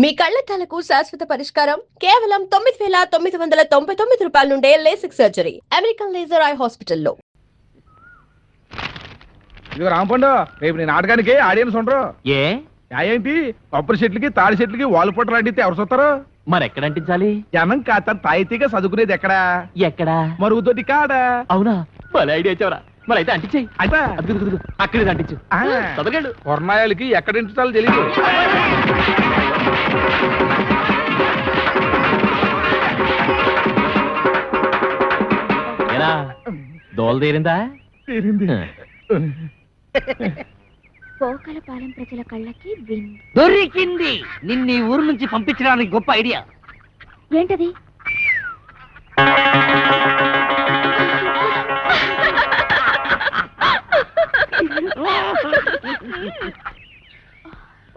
మీ కళ్లద్దాలకు శాశ్వత పరిష్కారం కేవలం 9,999 రూపాయల నుండే LASIK surgery American laser eye హాస్పిటల్లో. ఇది రాంపండు రేపు నీ నాటకానికి ఆడియన్స్ ఉండరు. ఏ ఏంటి కొబ్బరి చెట్లకి తాడి చెట్లకి వాల్ పొట్టలు అంటితే ఎవరు చూస్తారు? మరి ఎక్కడ అంటించాలి? జనం కాత తాయితీగా చదువుకునేది ఎక్కడా? ఎక్కడా? మరుగుతోటి కాడా? అవునా, భలే ఐడియా వచ్చావరా. మరి అయితే అంటించేయి. అయితే అక్కడే అంటించు. చదవగలడు. కొరనాయాలకి ఎక్కడ ఇంటాలో తెలియదు. ఎలా దోల తీరిందా? పోకలపాలెం ప్రజల కళ్ళకి దొరికింది. నిన్ను ఈ ఊరు నుంచి పంపించడానికి గొప్ప ఐడియా. ఏంటది?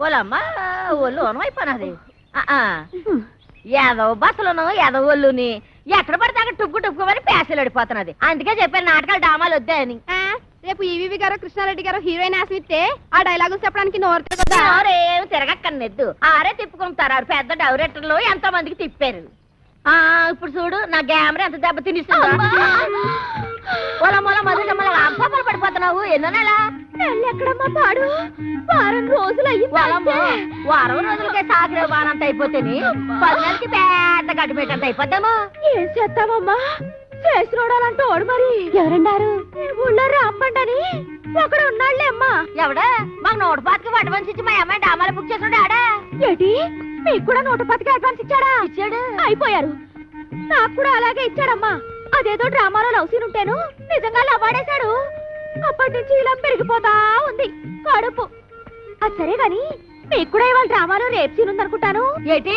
ఓలమ్మా ఒళ్ళు అనమైపోయినది. ఏదో బస్సులను ఏదో ఒళ్ళుని ఎక్కడ పడితే అక్కడ టుక్కు టుక్కుమని ప్యాసలు అడిపోతున్నది. అందుకే చెప్పాను నాటకాలు డామాలు వద్దా అని. రేపు ఈవీవి గారు కృష్ణారెడ్డి గారు హీరోయిన్ ఆశిస్తే ఆ డైలాగులు చెప్పడానికి ఏం తిరగక్కర్లేదు. ఆరే తిప్పుకుంటారు. పెద్ద డైరెక్టర్లు ఎంతో మందికి తిప్పారు. ఇప్పుడు చూడు నా గ్యామరా ఎంత దెబ్బ తినిస్తుందో. అంపాపలు పడిపోతున్నావు. ఎన్నో నెల ఎక్కడమ్మా పాడు? వారం రోజులు వారం రోజులకే సాకిరే వారంత అయిపోతేని 10 నెలలకి పెద్ద గడ్డిపేటంత అయిపోతాము. ఏం చేస్తావమ్మా? చేసి చూడాలంటూ ఓడు. మరి ఎవరన్నారు? ఊళ్ళో రాంపండని ఒకడు ఉన్నాళ్లే అమ్మా. ఎవడా? మాకు 125కి అడ్వాన్స్ ఇచ్చి మా అమ్మాయి డామాలు బుక్ చేసి ఆడా. ఏంటి మీకు కూడా 110కి అడ్వాన్స్ ఇచ్చాడా? ఇచ్చాడు. అయిపోయారు. నాకు కూడా అలాగే ఇచ్చాడమ్మా. అదేదో డ్రామాలో లవ్ సీన్ ఉంటేను నిజంగా లవ్వాడేశాడు. అప్పటి నుంచి ఇలా పెరిగిపోతా ఉంది కడుపు. అది సరే గాని మీకు కూడా ఇవాళ డ్రామాలో రేప్ సీన్ ఉందనుకుంటాను. ఏటి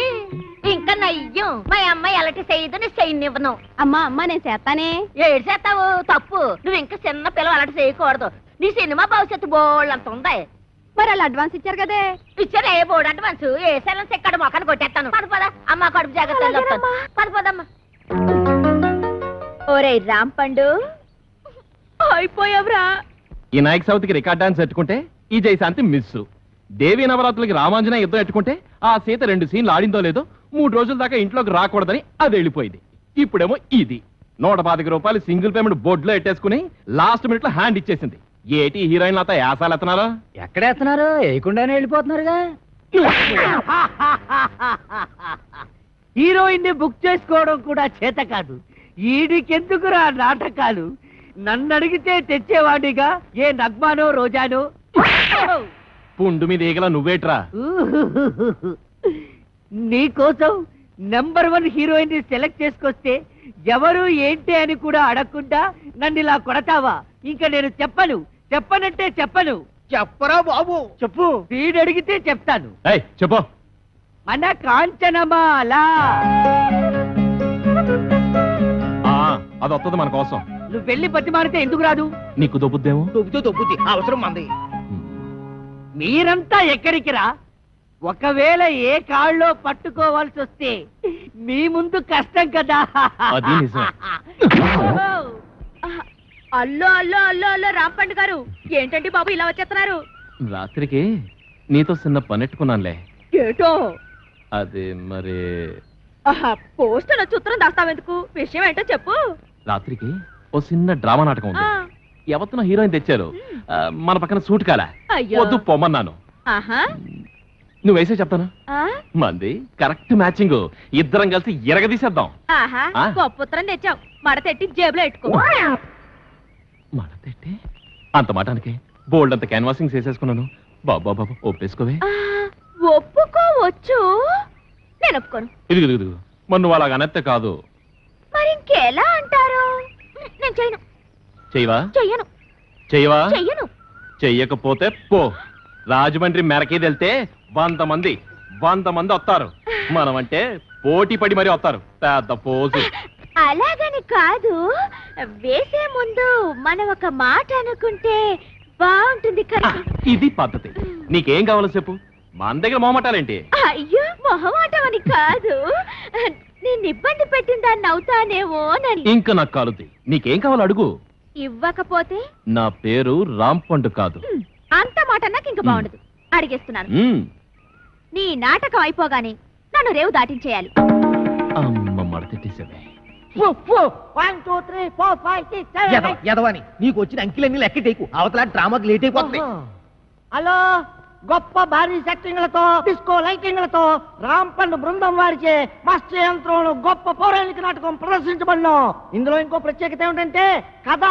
ఇంకా నయ్యం. మా అమ్మాయి ఎలాంటి చేయదని చేయనివ్వను. అమ్మా అమ్మా నేను చేస్తానే. ఏడు చేస్తావు తప్పు. నువ్వు ఇంకా చిన్న పిల్లలు అలాంటి చేయకూడదు. నీ సినిమా భవిష్యత్తు బోళ్ళంత ఉంది. మరి వాళ్ళు అడ్వాన్స్ ఇచ్చారు కదే. ఇచ్చారు. ఏ బోర్డు అడ్వాన్స్? ఏ సెలెన్స్ ఎక్కడ మొక్కను కొట్టేస్తాను. పద పద అమ్మ కడుపు జాగ్రత్త. పద పదమ్మా. ఓరే రాంపండు అయిపోయావురా. ఈ నాయక్ సౌత్కి రికార్డ్ డాన్స్ ఎట్టుకుంటే ఈ జయశాంతి మిస్. దేవి నవరాత్రులకి రామాంజన యుద్ధం ఎట్టుకుంటే ఆ సీత 2 సీన్లు ఆడిందో లేదో 3 రోజుల దాకా ఇంట్లోకి రాకూడదని అది వెళ్ళిపోయింది. ఇప్పుడేమో ఇది 125 రూపాయలు సింగిల్ పేమెంట్ బోర్డులో ఎట్టేసుకుని లాస్ట్ మినిట్ లో హ్యాండ్ ఇచ్చేసింది. ఏటి హీరోయిన్ అంతా యాసాలు ఎత్తనారో? ఎక్కడేస్తున్నారు? వేయకుండానే వెళ్ళిపోతున్నారుగా. హీరోయిన్ ని బుక్ చేసుకోవడం కూడా చేత కాదు. ఈడికెందుకురా నాటకాలు? నన్ను అడిగితే తెచ్చేవాడిగా ఏ నగ్మానో రోజానో. పుండు మీద ఈగల నువ్వేట్రా? నీకోసం నెంబర్ 1 హీరోయిన్ ని సెలెక్ట్ చేసుకొస్తే ఎవరు ఏంటి అని కూడా అడగకుండా నన్ను ఇలా కొడతావా? ఇంకా నేను చెప్పనంటే చెప్పను. చెప్పరా బాబు? చెప్పు. వీడు అడిగితే చెప్తాను. చెప్పు. మన కాంచనమాల. అది వస్తుంది మన కోసం. నువ్వు వెళ్ళి బతిమాలితే ఎందుకు రాదు? నీకు దొబ్బుద్దేమో. దొబ్బుద్ది అవసరం మంది. మీరంతా ఎక్కడికి రా? ఒకవేళ ఏ కాళ్ళలో పట్టుకోవాల్సి వస్తే మీ ముందు కష్టం కదా. అది నిజం. అల్లో అల్లో అల్లో అల్లో రాంపండు గారు ఏంటండి బాబు ఇలా వచ్చేస్తున్నారు? రాత్రికి నీతో చిన్న పనెట్టుకున్నానులే. ఏటో? అది మరి పోస్టులో చిత్రం దాస్తావెందుకు? విషయం ఏంటో చెప్పు. రాత్రికి ఓ చిన్న డ్రామా నాటకం ఉంది. ఎవరితో హీరోయిన్ తెచ్చారు. మన పక్కన సూట్ కాలా. వద్దు పొమ్మన్నాను. నువ్వు వేసే చెప్తాను. మంది కరెక్ట్ మ్యాచింగ్. ఇద్దరం కలిసి ఎరగదీసేద్దాం. గొప్పత్రం తెచ్చావు. మడతెట్టి జేబులో పెట్టుకో. మడతెట్టి అంత మాటానికి బోల్డ్ అంత క్యాన్వాసింగ్ చేసేసుకున్నాను. బాబా ఒప్పేసుకోవే. ఒప్పుకోవచ్చు. నేను ఒప్పుకోను. ఇది మరి నువ్వు అలాగ అనెత్తే కాదు. మరి ఇంకెలా అంటారు? నేను చేయను. చెయ్యవా? చెయ్యను. చెయ్యవా? చెయ్యను. చెయ్యకపోతే పో. రాజమండ్రి మెరకే వెళ్తే 100 మంది వస్తారు. మనం అంటే పోటీ పడి మరీ వస్తారు. పెద్ద పోజు. అలాగని కాదు, వేసే ముందు మనం ఒక మాట అనుకుంటే బాగుంటుంది కదా. ఇది పద్ధతి. నీకేం కావాలో చెప్పు. మన దగ్గర మొహమాటాలేంటి? అయ్యో మొహమాటం అని కాదు, నేను ఇబ్బంది పెట్టిందాన్ని అవుతానేమోనని. ఇంకా నాకు కాలుద్ది. నీకేం కావాలో అడుగు. ఇవ్వకపోతే? నా పేరు రాంపండు కాదు. అంత మాట నాకు ఇంకా బాగుండదు. అడిగేస్తున్నాను. నీ నాటకం అయిపోగానే నన్ను రేవు దాటించేయాలి. అమ్మ మడతెట్టేసావే. 1 2 3 4 5 6 7 ఎదవని నీకు వచ్చిన అంకిలన్నీ లెక్కటేకు అవతల డ్రామాకి లేట్ అయిపోతుంది. హలో, గొప్ప భారీ సెట్టింగ్లతో డిస్కో లైటింగ్లతో రాంపండు బృందం వారిచే మత్స్య యంత్రంలో గొప్ప పౌరాణిక నాటకం ప్రదర్శించబడిను. ఇందులో ఇంకో ప్రత్యేకత ఏమిటంటే కథ,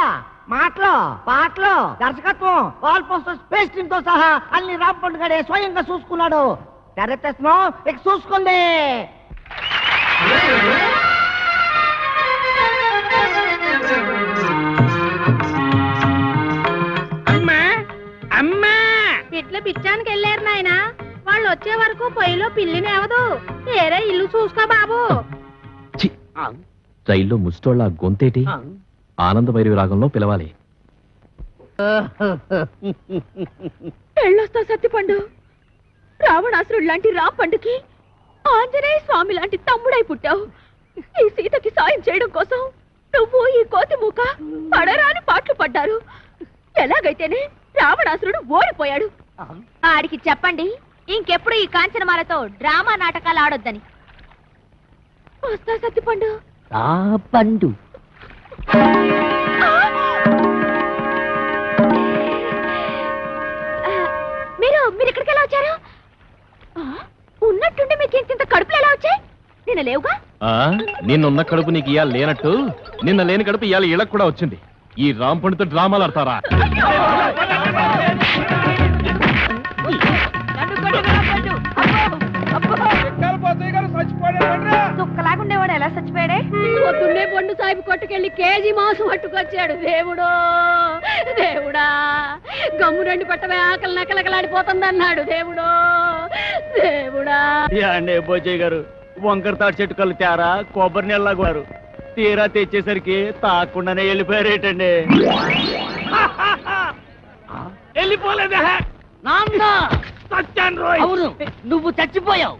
మాటలు, పాటలు, దర్శకత్వం, వాల్ పోస్టర్స్, పేస్టింగ్ తో సహా అన్ని రాంపండు గడే స్వయంగా చూసుకున్నాడు. తెరతెస్నో ఇక చూసుకోండి. ఇట్లా పిచ్చానికి వెళ్ళారు నాయన. వాళ్ళు వచ్చే వరకు పొయ్యిలో పిల్లిని అవదు. ఏరే ఇల్లు చూసుకో బాబు. ఛీ! రైల్లో ముష్టోళ్ళ గొంతేటి ఆనంద భైరవి రాగంలో పిలవాలి. పెళ్ళొస్తా సత్తిపండు. రావణాసురుడు లాంటి రాంపండుకి ఆంజనేయ స్వామి లాంటి తమ్ముడై పుట్టావు. ఈ సీతకి సాయం చేయడం కోసం నువ్వు ఈ కోతి మూక పడరాని పాటలు పడ్డారు. ఎలాగైతేనే రావణాసురుడు ఓడిపోయాడు. ఆడికి చెప్పండి ఇంకెప్పుడు ఈ కాంచనమాలతో డ్రామా నాటకాలు ఆడొద్దని. వస్తా సత్తిపండు. పండు మీరు ఇక్కడికి ఎలా వచ్చారు? ఉన్నట్టుండి మీకు ఇంత కడుపులు ఎలా వచ్చాయి? నిన్న లేవుగా. నిన్నున్న కడుపు నీకు ఇవాళ లేనట్టు నిన్న లేని కడుపు ఇవాళ ఇళ్ళకు కూడా వచ్చింది. ఈ రాంపండితో డ్రామాలు ఆడతారా? తుక్కలాగుండేవాడు ఎలా చచ్చిపోయాడే? పొద్దున్నే పండు సాయిబు కొట్టుకెళ్ళి కేజీ మాంసం పట్టుకొచ్చాడు. దేవుడో దేవుడా, గమ్ము రెండు పట్టమే ఆకలి నకలకలాడిపోతుంది అన్నాడు. దేవుడో దేవుడా. అండి బోజయ్య గారు వంకర తాటి చెట్టు కళ్ళు తేరా కొబ్బరి నీళ్ళలాగారు. తీరా తెచ్చేసరికి తాకుండానే వెళ్ళిపోయారేటండి. వెళ్ళిపోలేదా నాన్న? అవును, నువ్వు చచ్చిపోయావు.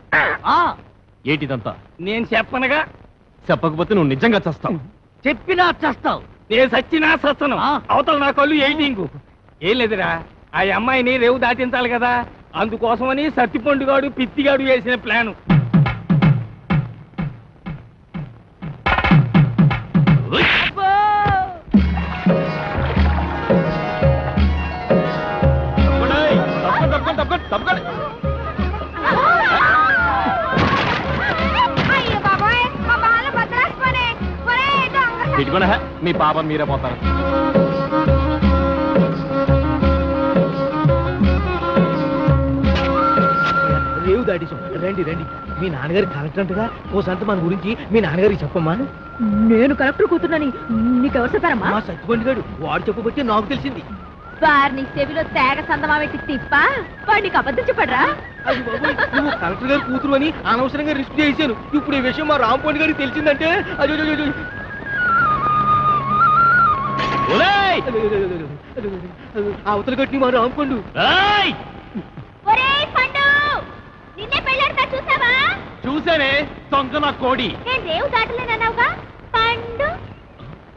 ఏటిదంతా నేను చెప్పనగా. చెప్పకపోతే నువ్వు నిజంగా చస్తావు. చెప్పినా చస్తావు. నేను సచ్చినా సస్తను. అవతల నా కళ్ళు ఎయిటింగ్. ఏం లేదురా, ఆ అమ్మాయిని రేవు దాటించాలి కదా, అందుకోసమని సత్తిపండుగాడు పిత్తిగాడు వేసిన ప్లాను. ఇటుకునే మీ పాపం మీరే పోతారు. రేవు దాటేశాం. రండి రండి. మీ నాన్నగారి కలెక్టర్ అంటగా ఓ సంత మన గురించి మీ నాన్నగారికి చెప్పమ్మా. నేను కలెక్టర్ కూతురునని నీకెవరు చెప్పారమ్మా? మా సత్తిపండు గారు వాడు చెప్పబట్టి నాకు తెలిసింది. వారిని చెవిలో తేగ సందమా పెట్టి తిప్ప వాడికి అబద్ధం చెప్పడరా? అది బాబోయ్, నువ్వు కలెక్టర్ గారు కూతురు అని అనవసరంగా రిస్క్ చేశాను. ఇప్పుడు ఈ విషయం మా రాంపండు గారికి తెలిసిందంటే అవతల కట్టి మా రాంపండు. ఒరేయ్ పండు, నిన్నే పెళ్ళాడతా చూసావా? చూసానే దొంగ నా కోడి. నేను రేవు దాటలేనన్నావుగా పండు.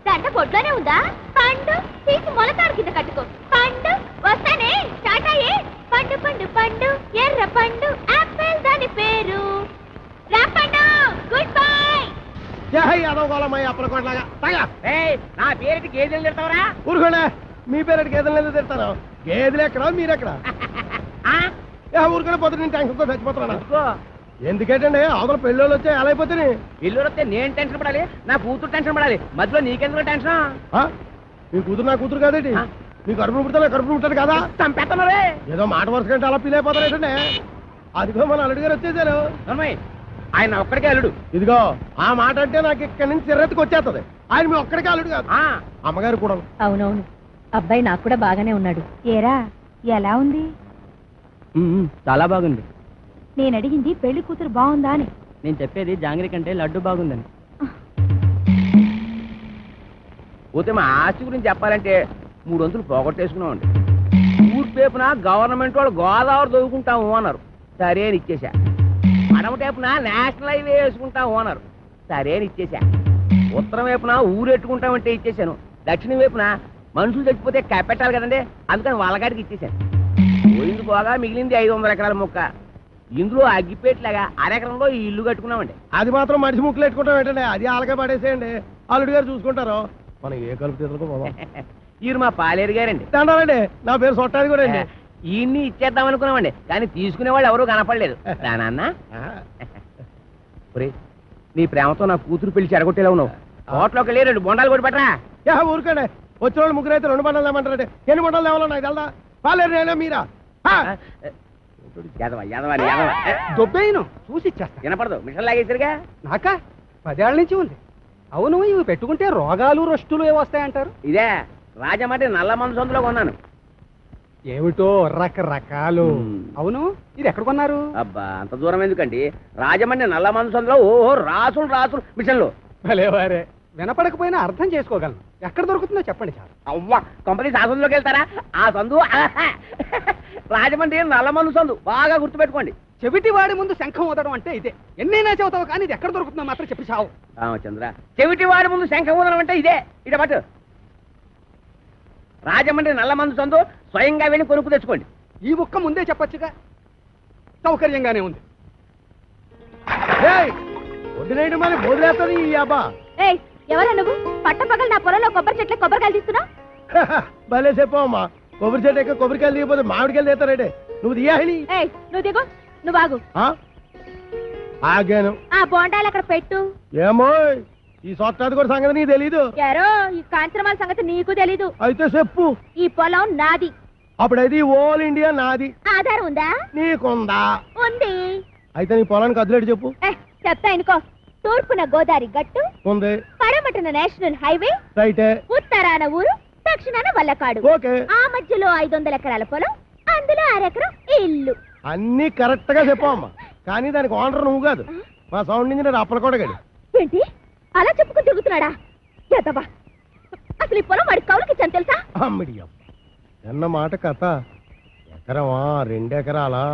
దండ పొట్లోనే ఉందా? పండు తీసి మొలతాడు కింద కట్టుకో. పండు వస్తానే టాటాయే. పండు పండు పండు ఎర్ర పండు ఆపిల్ దాని పేరు. రా పండు, గుడ్ బై. నా పేరుకి గేదెలు తిడతావరా? ఊరుకోండి, మీ పేరు గేదెలు ఎందుకు తిడతాను? గేదెలు ఎక్కడ మీరెక్కడ? ఊరుకొని పోతే నేను టెన్షన్తో చచ్చిపోతున్నాను. ఎందుకంటే అవతల పెళ్ళోళ్ళు వచ్చే ఎలా అయిపోతుంది? ఇల్లు వస్తే నేను టెన్షన్ పడాలి, నా కూతురు టెన్షన్ పడాలి. మధ్యలో నీకెందుకు టెన్షన్? మీ కూతురు నా కూతురు కాదేటి? మీ కడుపును పుడతా కడుపును పుట్టాడు కదా? చంపేస్తున్నారే. ఏదో మాట వరుస కంటే అలా ఫీల్ అయిపోతారేటండి. అదిగో మన అల్లుడు గారు వచ్చేసారు. ఆయన ఒక్కడికే అల్లుడు. ఇదిగో ఆ మాట అంటే నాకు ఇక్కడి నుంచి చిర్రెత్తుకు వచ్చేస్తుంది. ఆయన మీ ఒక్కడికే అల్లుడు కాదు, అమ్మగారు కూడా. అవునవును, అబ్బాయి నాకు కూడా బాగానే ఉన్నాడు. ఏరా ఎలా ఉంది? చాలా బాగుంది. నేను అడిగింది పెళ్లి కూతురు బాగుందా అని. నేను చెప్పేది జాంగ్రీ కంటే లడ్డు బాగుందని. పోతే మా ఆస్తి గురించి చెప్పాలంటే 300 పోగొట్టేసుకున్నామండి. ఊర్పేపున గవర్నమెంట్ వాళ్ళు గోదావరి దొరుకుంటాము అన్నారు. సరే అని ఇచ్చేసా. పడమ టేపున నేషనల్ హైవే వేసుకుంటాము అన్నారు. సరే అని ఇచ్చేసా. ఉత్తరం వైపున ఊరెట్టుకుంటామంటే ఇచ్చేసాను. దక్షిణం వైపున మనుషులు చచ్చిపోతే కప్పెట్టాలి కదండి, అందుకని వాళ్ళగాడికి ఇచ్చేసాను. పోయింది పోగా మిగిలింది 500 ఎకరాల మొక్క. ఇందులో అగ్గిపేట్లాగా అరెకరంలో ఈ ఇల్లు కట్టుకున్నామండి. అది మాత్రం మనిషి ముక్కులు పెట్టుకుంటాం ఏంటండి, అది అలాగే పడేసేయండి, అల్లుడు గారు చూసుకుంటారు. మనం ఏ కలుపు తీసుకో ఈయన మా పాలేరు గారండి. దండాలండి, నా పేరు సొట్టాది కూడా అండి. ఈయన్ని ఇచ్చేద్దాం అనుకున్నామండి, కానీ తీసుకునే వాళ్ళు ఎవరూ కనపడలేదు. నాన్న నీ ప్రేమతో నా కూతురు పెళ్లి చెడగొట్టేలా ఉన్నావు. హోటల్లోకి వెళ్ళి 2 బొండాలు కొట్టి పట్టరా. ఊరుకోండి, వచ్చిన వాళ్ళు ముగ్గురు అయితే 2 బండలు తేమంటారండి. ఎన్ని బండలు తేవాలో నాకు తెలదా? పాలేరు నేనే మీరా? దొబ్బేయను చూసి ఇచ్చేస్తా. వినపడదు, మిషన్ లాగేసరిగా. నాకా 10 ఏళ్ల నుంచి ఉంది. అవును, ఇవి పెట్టుకుంటే రోగాలు రొస్టులు ఏవొస్తాయంటారు? ఇదే రాజమండ్రి నల్ల మందు సందులో కొన్నాను. ఏమిటో రకరకాలు. అవును, ఇది ఎక్కడ కొన్నారు? అబ్బా అంత దూరం ఎందుకండి, రాజమండ్రి నల్ల మందు సందులో ఓహో రాసులు రాసులు మిషన్లు. భలేవారే, వినపడకపోయినా అర్థం చేసుకోగలను. ఎక్కడ దొరుకుతుందో చెప్పండి చాలు. అవ్వా కంపెనీ ఆ సందులోకి వెళ్తారా? ఆ సందు రాజమండ్రి నల్ల మందు సందు, బాగా గుర్తుపెట్టుకోండి. చెవిటి వాడి ముందు శంఖం ఊదడం అంటే ఇదే. ఎన్నైనా చెబుతావు కానీ ఇది ఎక్కడ దొరుకుతుందో మాత్రం చెప్పి చావు. రామచంద్ర, చెవిటి వాడి ముందు శంఖం ఊదడం అంటే ఇదే. ఇట పట్టు, రాజమండ్రి నల్ల మందు సందు, స్వయంగా వెళ్ళి కొనుక్కు తెచ్చుకోండి. ఈ ముక్క ముందే చెప్పొచ్చుగా, సౌకర్యంగానే ఉంది. వదిలేయడం మరి బోధులేస్తుంది ఈ అబ్బా. ఏయ్, ఎవరా నువ్వు? పట్టపగలు నా పొలంలో కొబ్బరి చెట్ల కొబ్బరికాయలు తీస్తున్నావు? భలే చెప్పమ్మా, కొబ్బరి చెట్టు ఎక్క కొబ్బరికాయలు దిగిపోతే మామిడికాయలు తీస్తారంటే నువ్వు తీయాలి. ఏయ్, నువ్వు దిగు, నువ్వు ఆగు. ఆగాను. ఆ బోండాలు అక్కడ పెట్టు. ఏమో ఈ సొట్టాది కూడా సంగతి నీకు తెలీదు. యారో, ఈ కాంచనమాల సంగతి నీకు తెలీదు. అయితే చెప్పు. ఈ పొలం నాది. అప్పుడైతే ఓల్ ఇండియా నాది. ఆధారం ఉందా? నీకుందా? ఉంది. అయితే నీ పొలానికి అదిలేడు చెప్పు. చెప్తా అనుకో. తూర్పున గోదావరి గట్టు ఉంది, పడమటన నేషనల్ హైవే, రైటే, ఉత్తరాన ఊరు, దక్షిణాన వల్లకాడు. ఓకే. ఆ మధ్యలో 500 ఎకరాల పొలం, అందులో 1 ఎకరం ఇల్లు. అన్ని కరెక్ట్ గా చెప్పమ్మా, కానీ దానికి ఓనర్ నువ్వు కాదు, మా సౌండ్ ఇంజనీర్ అప్పలకోటగాడు. ఏంటి అలా చెప్పుకుని తిరుగుతున్నాడా? ఎదవా, అసలు ఈ పొలం వాడి కౌలుకి ఇచ్చాను తెలుసా? అమ్మిడియం అన్న మాట కథ. ఎకరమా 2 ఎకరాలా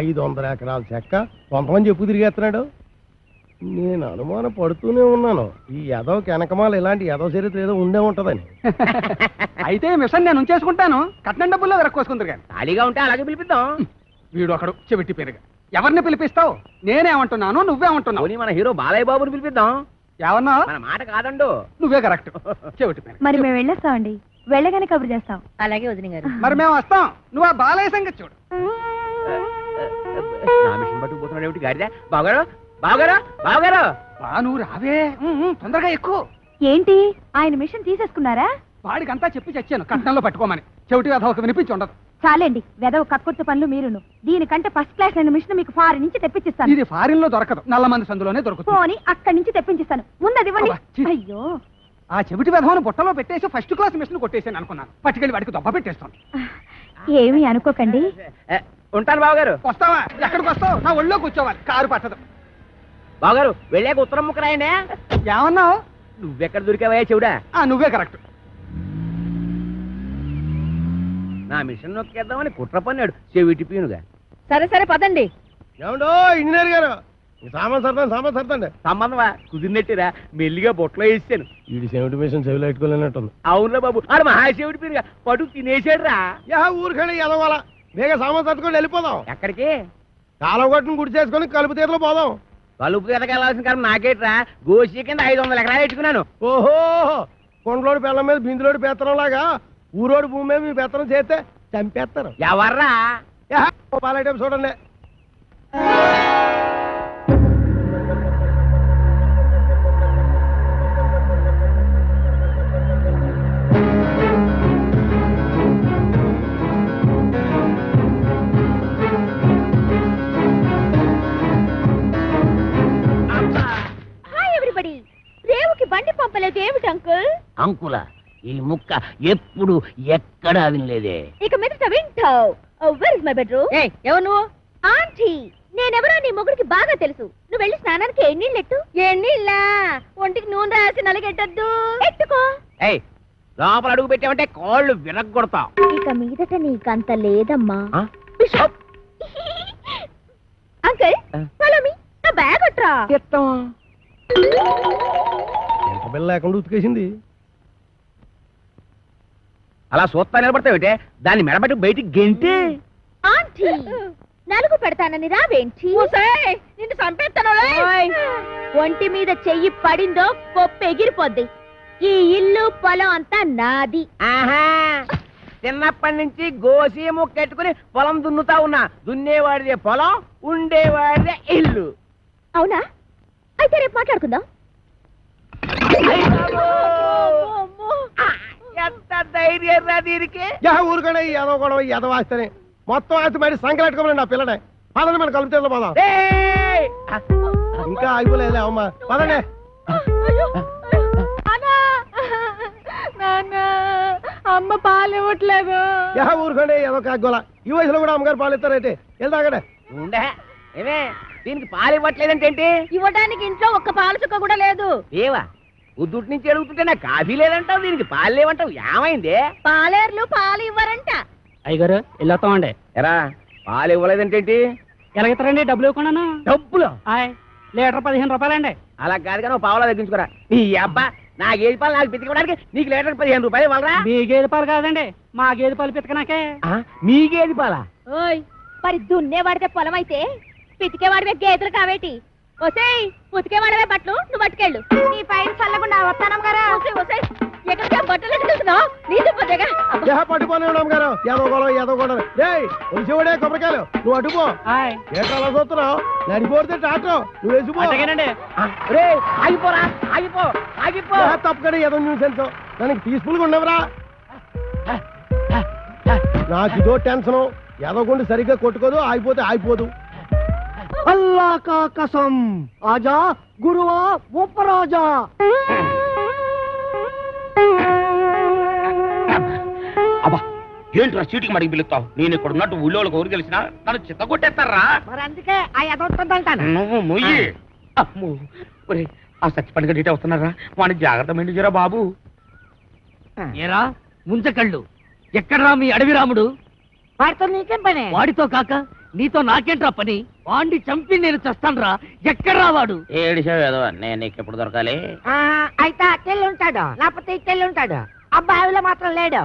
500 ఎకరాల చెక్క కొంతమంది చెప్పు తిరిగేస్తున్నాడు. నేను అనుమానం పడుతూనే ఉన్నాను, ఈ ఎదవకి వెనకమాల ఇలాంటి ఎదవ చరిత్ర ఏదో ఉండే ఉంటదని. అయితే మిషన్ నేను ఉంచేసుకుంటాను, కట్నం డబ్బుల్లో వెరక్కోసుకుందరు కానీ. ఖాళీగా ఉంటే అలాగే పిలిపిద్దాం. వీడు ఒకడు చెవిటి పేరుగా. ఎవరిని పిలిపిస్తావు? నేనేమంటున్నాను, నువ్వేమంటున్నావు? మన హీరో బాలయ్య బాబుని పిలిపిద్దాం. ఎవరన్నా? మన మాట కాదండు. నువ్వే కరెక్ట్. చెవిటి పేరు. మరి మేము వెళ్ళొస్తామండి, వెళ్ళగానే కబురు చేస్తాం. అలాగే వదిన గారు. మరి మేము వస్తాం, నువ్వు ఆ బాలయ్య సంగతి చూడు. నా మిషన్ పట్టుకుపోతున్నాడు ఏమిటి గాడిదా? బావగారు, బావగారు, బావగారు. నువ్వు రావే, తొందరగా ఎక్కువ. ఏంటి, ఆయన మిషన్ తీసేసుకున్నారా? వాడికంతా చెప్పి చచ్చాను కట్నంలో పట్టుకోమని. చెవిటి అదొక వినిపించి ఉండదు. చాలండి, వెదవ కక్కుర్తి పనులు మీరును. దీనికంటే ఫస్ట్ క్లాస్ అయిన మిషన్ మీకు ఫారిన్ నుంచి తెప్పించిస్తాను. ఇది ఫారిన్ లో దొరకదు, నల్లమంది సందులోనే దొరుకుతుంది. పోనీ అక్కడి నుంచి తెప్పించిస్తాను, ముందది ఇవ్వండి. అబ్బా, ఛీ. అయ్యో, ఆ చెవిటి వెధవను బుట్టలో పెట్టేసి ఫస్ట్ క్లాస్ మిషన్ కొట్టేసాను అనుకున్నాను. పట్టుకెళ్ళి వాడికి దొబ్బ పెట్టేస్తాను. ఏమీ అనుకోకండి. ఉంటాను బావగారు. వస్తావా? ఎక్కడికి వస్తావు? నా ఒళ్ళో కూర్చోవాలి, కారు పట్టదు. బావగారు వెళ్ళాక ఉత్తరం ముక్క రాయండి. ఏమన్నావు? నువ్వెక్కడ దొరికావయ్యా చెవుడా? నువ్వే కరెక్ట్. నా మిషన్ నొక్కేద్దామని కుట్ర పన్నాడు చెవిటి పీనుగా. సరే సరే పదండి. ఏమండో ఇంజనీర్ గారు, సామాన్ సర్దండి. సంబంధమా కుదిరినట్టురా, మెల్లిగా బొట్లో వేసాను. వీడి సెవెంటీ మిషన్ చెవిలో పెట్టుకోలేనట్టుంది. అవునురా బాబు, ఆడు మహాశివుడి పీనుగా పడు తినేసాడు రా. ఊరికండి ఎదవాల, వేగ సామాన్ సర్దుకొని వెళ్ళిపోదాం. ఎక్కడికి? కాలం కొట్టుని గుడి చేసుకొని కలుపు తీరలో పోదాం. కలుపు ఎదకెళ్ళాల్సిన కాలం నాకేట్రా, గోసి కింద 500 ఎకరాలు పెట్టుకున్నాను. ఓహో, కొండలోడి పిల్లల మీద బిందులోడి పెత్తనం లాగా ఊరోడి భూమి మీద మీ పెత్తనం చేస్తే చంపేస్తారు. ఎవర్రా? పాలైటం చూడండి. Hi everybody. రేవుకి బండి పంపలేదు ఏమిటి అంకుల్? అంకుల ఈ ముక్క ఎప్పుడు ఎక్కడా వినలేదే. ఇక మీదట వింటావు. Where is my bedroom? ఎవరు నువ్వు? ఆంటీ, నేనెవరో నీ మొగుడికి బాగా తెలుసు. నువ్వు వెళ్ళి స్నానానికి ఎన్నీళ్ళెట్టు. ఎన్నిళ్ళా? ఒంటికి నూనె రాసి నలగెట్టద్దు. ఎట్టుకో. ఏయ్, లోపల అడుగు పెట్టామంటే కాళ్ళు విరగొడతా. ఇక మీదట నీకంత లేదమ్మా. ఆ? బిషప్. Uncle, follow me. నా బ్యాగ్ అట్రా. ఎంత బిల్ల లేకుండా ఉతికేసింది. అలా సూత్తా నిలబడతావేటే, దాన్ని మెడబెట్టి బయటికి గెంటి. ఆంటీ, నలుగు పెడతానని రావేంటి నిన్ను చంపేస్తాను ఒంటి మీద చెయ్యి పడిందో పప్పు ఎగిరిపోద్ది. ఈ ఇల్లు పొలం అంతా నాది. ఆహా చిన్నప్పటి నుంచి గోసి ముక్కెట్టుకుని పొలం దున్నుతా ఉన్నా. దున్నేవాడిదే పొలం, ఉండేవాడిదే ఇల్లు. అవునా? అయితే రేపు మాట్లాడుకుందాం. ఎంత ధైర్యం రా దీనికి. ఊరుకనే ఎదవ గొడవ ఎదవాస్తేనే మొత్తం ఆస్తి బయట సంకలెట్టుకోమని నా పిల్లనే పదండి మన కలుపుతే పోదాం. ఇంకా అయిపోలేదులే అమ్మా పదండి. అమ్మ పాలు ఇవ్వట్లేదు. ఊరుకోండి ఏదో కాగోలా ఈ వయసులో కూడా అమ్మగారు పాలు ఇస్తారైతే వెళ్తాగడే. ఉండే ఏమే దీనికి పాలు ఇవ్వట్లేదంటే ఏంటి? ఇవ్వడానికి ఇంట్లో ఒక్క పాలు చుక్క కూడా లేదు. ఏవా ఉద్దుటి నుంచి అడుగుతుంటే నాకు కాఫీ లేదంటావు, దీనికి పాలు లేవంటావు. ఏమైంది? పాలేర్లు పాలు ఇవ్వరంట. అయ్యగారు వెళ్ళొస్తామండి. ఎరా పాలు ఇవ్వలేదంటే ఏంటి? ఎలాగెత్తారండి డబ్బులు ఇవ్వకుండా? డబ్బులు లీటర్ 15 రూపాయలండి. అలా కాదు కానీ పావులా తగ్గించుకోరా. నీ అబ్బా నా గేదె పాలు నాకు పితకడానికి నీకు లీటర్ 15 రూపాయలు ఇవ్వాలరా? మీ గేదె పాలు కాదండి, మా గేదె పాలు పితకనాకే. మీ గేదె పాలా? ఓయ్ మరి దున్నేవాడితే పొలం అయితే పితికేవాడివే గేదెలు కావేటి? ఒసేయ్ ఉతికేవాడవే బట్టలు నువ్వు పట్టుకెళ్ళు. నీ పైన చల్లకుండా వస్తానం గారా. ఎక్కడికి బట్టలు ఎట్టుకెళ్తున్నావు? నీతో పోతేగా పట్టుకొని అమ్మగారు ఏదో గొడవ ఏదో గొడవ. వచ్చేవాడే కొబ్బరికాయలు నువ్వు అటుపో. ఏంటో అలా చూస్తున్నావు? నడిపోతే టాటో నువ్వు వేసిపో. ఆగిపోరా ఆగిపో ఆగిపో. తప్పకడే ఏదో న్యూసెన్స్ దానికి పీస్ఫుల్ గా ఉండవరా. నాకు ఇదో టెన్షన్ ఏదో గుండి సరిగ్గా కొట్టుకోదు, ఆగిపోతే ఆగిపోదు. అల్లా కా కసం ఆజా గురువా ఉపరాజా. అబ్బా ఏంట్రా చీటికి మడికి పిలుస్తావు? నేను ఇక్కడ ఉన్నట్టు ఊళ్ళో ఊరు తెలిసినా నన్ను చిత్త కొట్టేస్తారా? మరి అందుకే ఆ ఎదవుతుందంటాను. నువ్వు మొయ్యి. అమ్మో ఒరే ఆ సచ్చిపండుగ డీటే వస్తున్నారా? వాడిని జాగ్రత్త మెండుజరా బాబు. ఏరా ముంచకళ్ళు ఎక్కడ్రా మీ అడవి రాముడు? వాడితో నీకేం పని? వాడితో కాక నీతో నాకేంట్రా పని? వాడిని చంపి నేను చస్తానురా. ఎక్కడ్రా వాడు? ఏడిసావేదో నేను నీకు ఎప్పుడు దొరకాలి? అయితే అట్టెళ్ళి ఉంటాడు, లేకపోతే ఇట్టెళ్ళి ఉంటాడు. అబ్బాయిలో మాత్రం లేడు.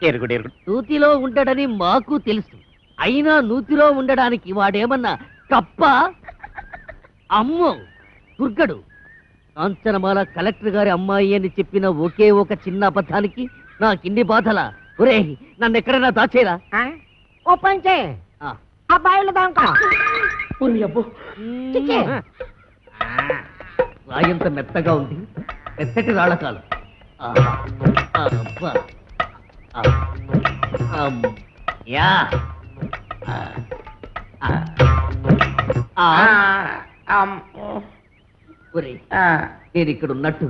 ఎరుగుడు ఎరుగుడు నూతిలో ఉండడని మాకు తెలుసు. అయినా నూతిలో ఉండడానికి వాడేమన్నా కప్ప? అమ్మో దుర్గడు. కాంచనమాల కలెక్టర్ గారి అమ్మాయి అని చెప్పిన ఒకే ఒక చిన్న అబద్ధానికి నాకిన్ని బాధల. ఒరే నన్ను ఎక్కడైనా దాచేరా. ఓ పంచే అబ్బాయిలు దాంకా రాయంత మెత్తగా ఉంది, మెత్తటి రాళ్ళకాలు. నేను ఇక్కడ ఉన్నట్టు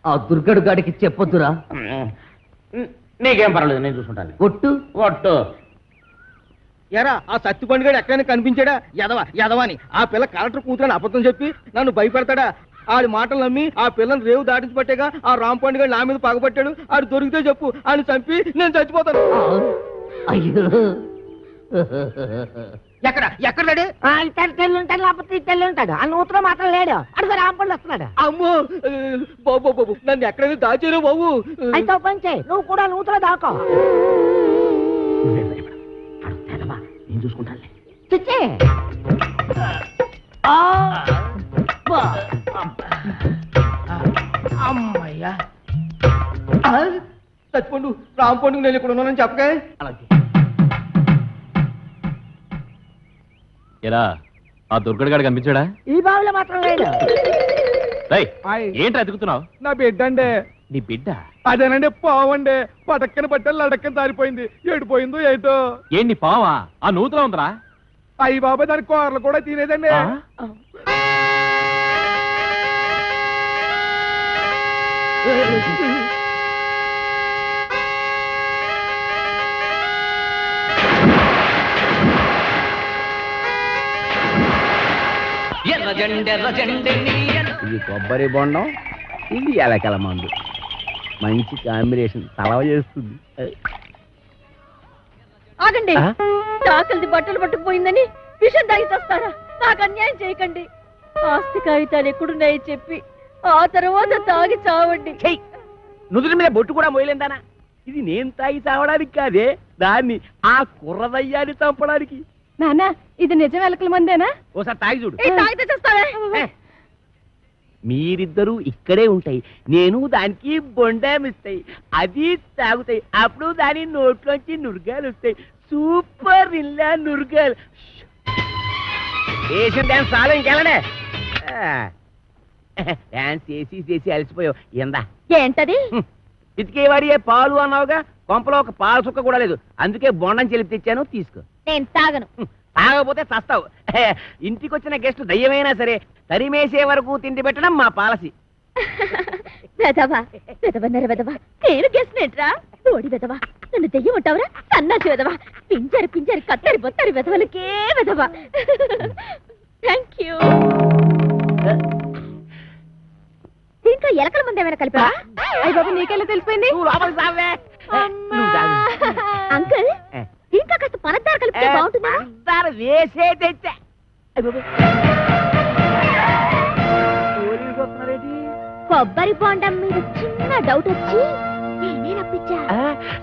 ఆ దుర్గడు గాడికి చెప్పొద్దురా. నీకేం పర్వాలేదు, నేను చూసుకుంటాను. ఒట్టు ఒట్టు. ఎరా ఆ సత్తి పండుగడు ఎక్కడైనా కనిపించాడా? ఎదవాని ఆ పిల్ల కలెక్టర్ కూతురని అబద్ధం చెప్పి నన్ను భయపెడతాడా? ఆడి మాటలు నమ్మి ఆ పిల్లని రేవు దాటించి పట్టేగా ఆ రామ్ పండుగ నా మీద పగబట్టాడు. ఆడు దొరికితే చెప్పు, ఆయన చంపి నేను చచ్చిపోతాను. అయ్యో ఎక్కడ ఎక్కడాడు? ఇట్టెళ్ళి ఉంటాడు, లేకపోతే ఇట్టెళ్ళి ఉంటాడు. ఆ నూతులో మాత్రం లేడు. అడుగు రాంపండు వస్తున్నాడు. అమ్మో బాబు బాబు నన్ను ఎక్కడైనా దాచారు బాబు. అయితే పంచే నువ్వు కూడా నూతులో దాకో. నేను చూసుకుంటాను. చిచ్చే అమ్మయ్యా చచ్చిపోండు రామ్ పండుగ నేను ఇక్కడ ఉన్నానని చెప్పగా. ఎరా ఆ దుర్గడు గాడు కనిపించాడా? ఈ బావిలో మాత్రం లేడు. ఏంటి ఎదుగుతున్నావు? నా బిడ్డ అండి. నీ బిడ్డ? అదేనండి పావండి. పటక్కన పట్టాలి లడక్కన సారిపోయింది. ఏడిపోయిందో ఏటో. ఏంటి పావా? ఆ నూతులో ఉందరా? అయ్యి బాబాయ్ దాని కూరలు కూడా తినేదండి. ఇది కొబ్బరి బొండం, ఇది ఎలకల మందు. మంచి కాంబినేషన్, తలవ చేస్తుంది. ఆగండి. చాకలిది బట్టలు పట్టుకుపోయిందని విషం తాగి చేస్తారా? నాకు అన్యాయం చేయకండి. ఆస్తి కాగితాలు ఎక్కడున్నాయి చెప్పి ఆ తర్వాత తాగి చావండి. నుదుటి మీద బొట్టు కూడా మోయలేందానా? ఇది నేను తాగి చావడానికి కాదే, దాన్ని ఆ కుర్రదయ్యాన్ని చంపడానికి. నాన్న ఇది నిజం ఎలకల మందేనా? ఓసారి తాగి చూడు. తాగితే చేస్తావే. మీరిద్దరూ ఇక్కడే ఉంటాయి, నేను దానికి బొండామిస్తాయి, అది తాగుతాయి, అప్పుడు దాని నోట్లోంచి నురగాలు వస్తాయి. సూపర్ ఇల్లా నురగాలు. వేసిన డాన్స్ చాలా ఇంకెళ్ళడే. డాన్స్ చేసి అలసిపోయావు. ఎందా ఏంటది? ఇతికేవాడియే పాలు అన్నావుగా, కొంపలో ఒక పాలు చుక్క కూడా లేదు, అందుకే బొండం చెలిపి తెచ్చాను, తీసుకో. నేను తాగను. తాగకపోతే చస్తావు. ఇంటికి వచ్చిన గెస్ట్ దయ్యమైనా సరే తరిమేసే వరకు తిండి పెట్టడం మా పాలసీ. వెదవా వెదవన్నర వెదవా, నేను గెస్నేట్రా? ఓడి వెదవా, నన్ను దెయ్యం ఉంటావురా? సన్నాసి వెదవా, పింజరి కత్తరి బొత్తరి వెదవలకే వెదవా. Thank you. దీంట్లో ఎలకల ముందు ఏమైనా కలిపా? అయ్య బాబు, నీకెలా తెలిసిపోయింది? నువ్వు లోపలికి సావే. నువ్వు తాగు. అంకుల్, దీంట్లో కాస్త పనద్దారు కలిపితే బాగుంటుందా? పంచదార వేసే తెచ్చా. కొబ్బరి బొండం మీద చిన్న డౌట్ వచ్చి నేనే రప్పించా.